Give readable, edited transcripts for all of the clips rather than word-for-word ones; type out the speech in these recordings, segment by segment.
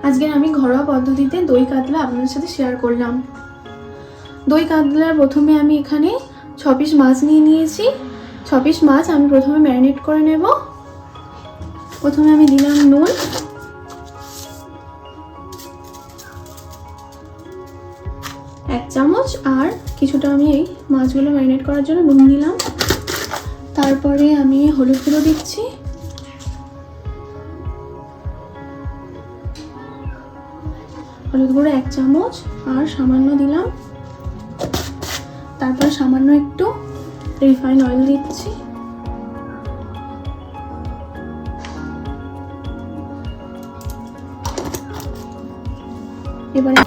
আজকে আমি ঘরোয়া পদ্ধতিতে দই কাতলা আপনাদের সাথে শেয়ার করলাম। দই কাতলার প্রথমে আমি এখানে 6 পিস মাছ নিয়ে নিয়েছি। 6 পিস মাছ আমি প্রথমে ম্যারিনেট করে নেব। প্রথমে আমি দিলাম নুন, এক চামচ, আর কিছুটা আমি এই মাছগুলো ম্যারিনেট করার জন্য নুন দিলাম। তারপরে আমি হলুদ গুঁড়ো দিচ্ছি, হলুদ গুঁড়ো 1 চামচ আর সামান্য দিলাম। তারপর সামান্য একটু রিফাইন অয়েল দিচ্ছি। এবারে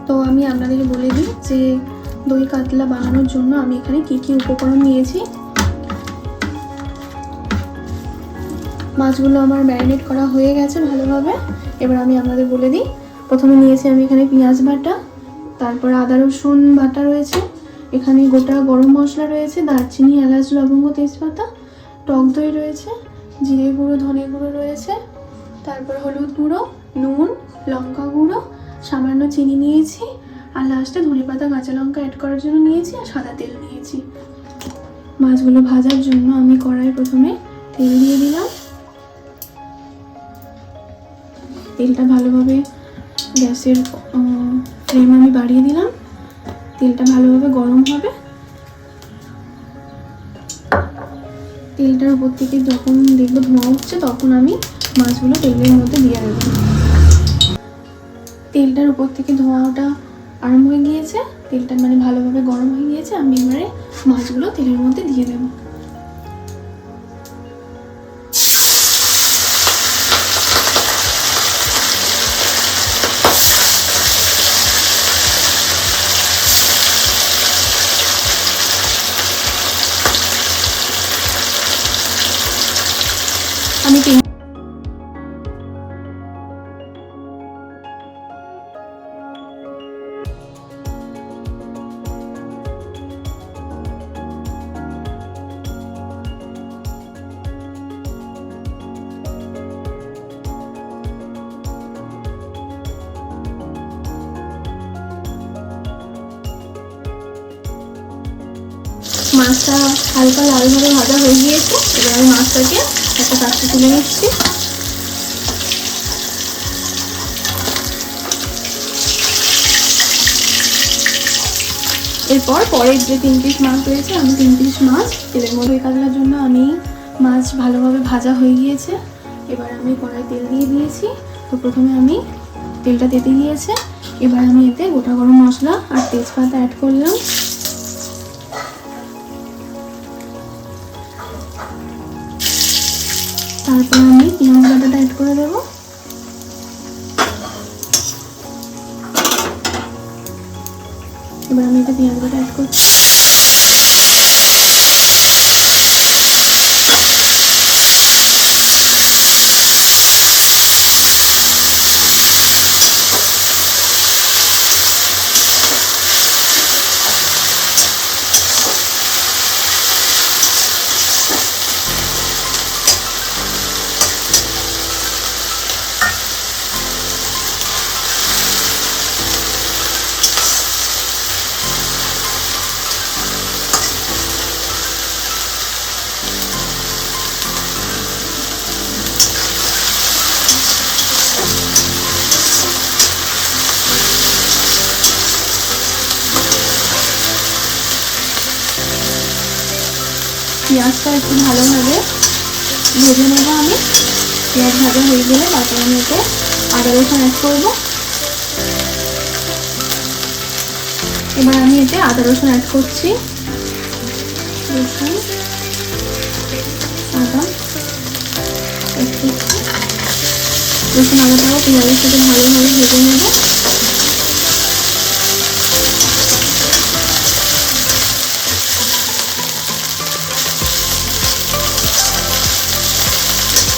তো আমি আপনাদেরকে বলে দিই যে দই কাতলা বানানোর জন্য আমি এখানে কি কি উপকরণ নিয়েছি। মাছগুলো আমার ম্যারিনেট করা হয়ে গেছে ভালোভাবে। এবার আমি আপনাদের বলে দিই, প্রথমে নিয়েছি আমি এখানে পেঁয়াজ বাটা, তারপর আদা রসুন বাটা রয়েছে, এখানে গোটা গরম মশলা রয়েছে, দারচিনি, এলাচ, লবঙ্গ, তেজপাতা, টক দই রয়েছে, জিরে গুঁড়ো, ধনে গুঁড়ো রয়েছে, তারপর হলুদ গুঁড়ো, নুন, লঙ্কা গুঁড়ো, সামান্য চিনি নিয়েছি, আর লাস্টে ধনেপাতা, কাঁচা লঙ্কা অ্যাড করার জন্য নিয়েছি, আর সাদা তেল নিয়েছি। মাছগুলো ভাজার জন্য আমি কড়াই প্রথমে তেল দিয়ে দিলাম। তেলটা ভালোভাবে গ্যাসের ফ্লেম আমি বাড়িয়ে দিলাম। তেলটা ভালোভাবে গরম হবে। তেলটার উপর থেকে যখন দেখবো ধোঁয়া উঠছে তখন আমি মাছগুলো তেলের মধ্যে দিয়ে দেবো। তেলটার উপর থেকে ধোঁয়া ওঠা আরম্ভ হয়ে গিয়েছে, তেলটা মানে ভালোভাবে গরম হয়ে গিয়েছে। আমি এবারে মাছগুলো তেলের মধ্যে দিয়ে দেবো। আমি মাছটা হালকা লালভাবে ভাজা হয়ে গিয়েছে। এবার আমি মাছটাকে একটা পাত্রে তুলে নিচ্ছি। এরপর পরের যে 3 পিস মাছ রয়েছে, আমি 3 পিস মাছ তেলের মধ্যে কাটার জন্য আমি মাছ ভালোভাবে ভাজা হয়ে গিয়েছে। এবার আমি কড়াই তেল দিয়ে দিয়েছি। তো প্রথমে আমি তেলটা তেতে গিয়েছে। এবার আমি এতে গোটা গরম মশলা আর তেজপাতা অ্যাড করলাম। তারপর আমি পেঁয়াজ বাটাটা অ্যাড করে দেবো। এবার আমি এতে পেঁয়াজ বাটা অ্যাড করছি। পেঁয়াজটা একটু ভালোভাবে ভেজে নেবো আমি। পেঁয়াজ ভাজা হয়ে গেলে তারপর আমি এতে আদা রসুন অ্যাড করবো। এবার আমি এতে আদা রসুন অ্যাড করছি। রসুন, আদা অ্যাড করছি। রসুন আদাটাও পেঁয়াজের সাথে ভালোভাবে ভেজে নেব।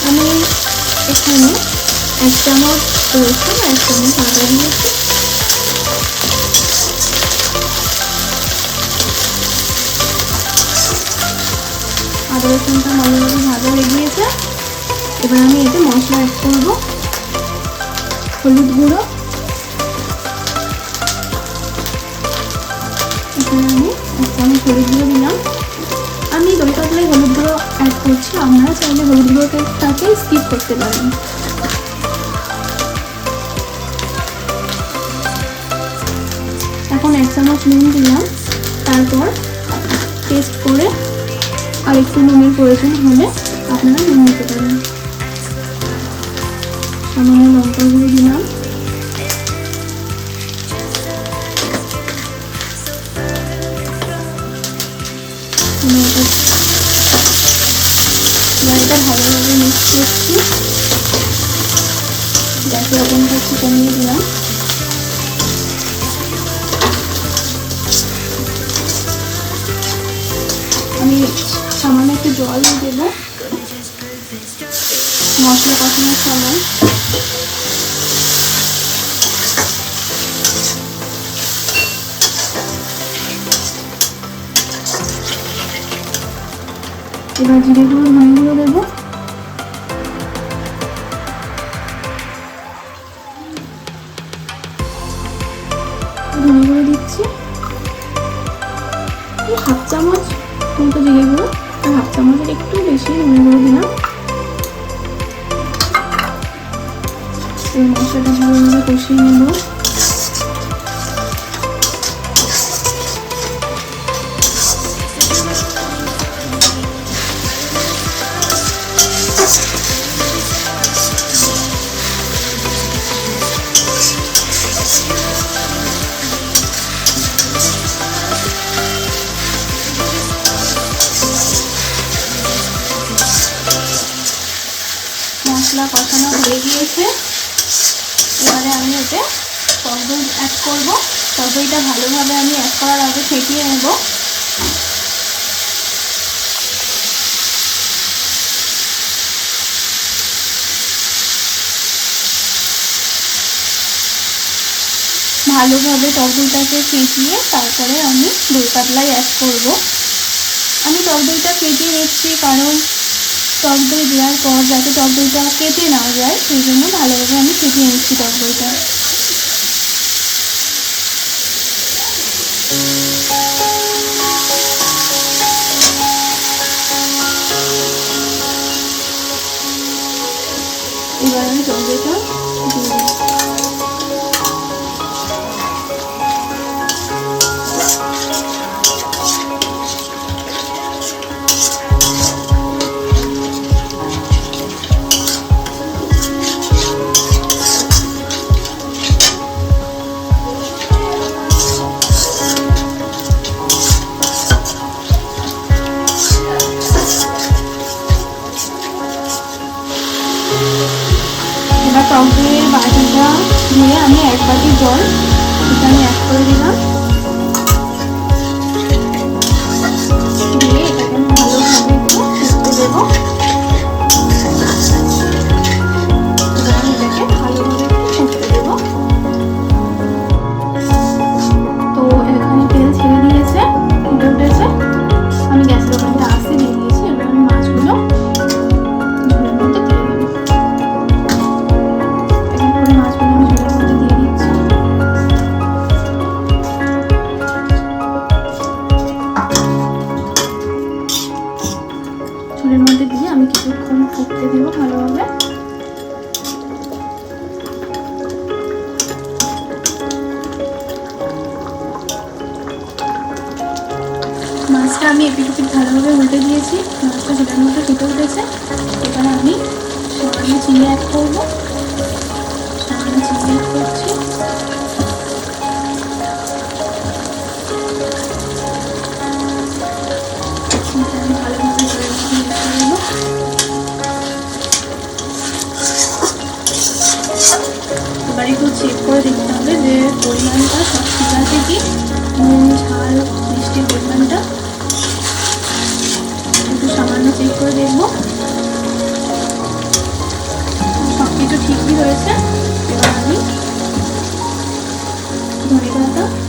আমি এখানে 1 চামচ আস্ত রসুন 1 চামচ আদা দিয়েছি। আদা রসুনটা ভালোভাবে ভাজা হয়ে গিয়েছে। এবার আমি এতে মশলা অ্যাড করব। হলুদ গুঁড়ো, এখানে আমি 1 চামচ হলুদ গুঁড়ো দিলাম। আমি দই পাতলায় হলুদ গুঁড়ো অ্যাড করছি, আপনারা চাইলে হলুদ গুঁড়োটাকে স্কিপ করতে পারেন। এখন 1 চামচ নুন দিলাম। তারপর টেস্ট করে আর একটু নুনের প্রয়োজন হলে আপনারা নুন দিতে পারেন। সামান্য লঙ্কা গুঁড়ো দিলাম। এটা ভালোভাবে মিক্স করছি। গ্যাসের ওভেনটা একটু কমিয়ে দিলাম। আমি সামান্য একটু জল দিয়ে দেবো মশলা কষানোর সময়। এবার জিরে গুঁড়ো, ধনে গুঁড়ো দেবো। ধনে গুঁড়ো দিচ্ছি 1/2 চামচ মতো জিরে গুঁড়ো, আর 1/2 চামচের একটু বেশি ধনে গুঁড়ো দিলাম। এই মশলাটা ভালোভাবে কষিয়ে নেব। মশলা কষানো হয়ে গিয়েছে। এবারে আমি এতে টক দই অ্যাড করবো। টক দইটা ভালোভাবে আমি অ্যাড করার আগে ফেটিয়ে নেব। ভালোভাবে টক দইটাকে ফেটিয়ে তারপরে আমি দই পাতলাই অ্যাড করব। আমি টক দইটা ফেটিয়ে নিচ্ছি কারণ টক দই দেওয়ার পর যাতে টক দইটা কেটে না যায়, সেই জন্য ভালোভাবে আমি ফেটিয়ে নিচ্ছি টক দইটা। এবার আমি টক দইটা দিয়ে দিই। এবার টক দইয়ের বাটিটা দিয়ে আমি 1 বাটি জল এটা আমি অ্যাড করে দিলাম। দিয়ে এটাকে আমি ভালোভাবে একটু ফুটতে দেবো। এবার আমি এটাকে ভালোভাবে একটু ফুটতে দেবো। তো এখানে তেল ছেড়ে দিয়েছে, ফুটে উঠেছে। আমি গ্যাসের ওভেনটা আস্তে দিয়ে দিয়েছি। এবার আমি মাছগুলো ঝোলের মধ্যে দিয়ে দেবো। মাছগুলো আমি ঝোলের মধ্যে দিয়ে দিচ্ছি। ঝোলের মধ্যে দিয়ে আমি কিছুক্ষণ ফুটতে দেবো ভালোভাবে। মাছটা আমি এপিট ভালোভাবে উল্টে দিয়েছি। মাছটা ঝোলের মধ্যে ফুটে উঠেছে। এবারে আমি সামান্য চিনি অ্যাড করবো। সামান্য চিনি অ্যাড করছি। আমি ভালোভাবে ঝোলের মধ্যে মিশিয়ে নেব। এবার একটু চেক করে দেখতে হবে যে পরিমাণটা সব ঠিক আছে কি, নুন, ঝাল, মিষ্টির পরিমাণটা একটু সামান্য চেক করে দেখবো। সব কিছু ঠিকই হয়েছে। এবার ধনে পাতা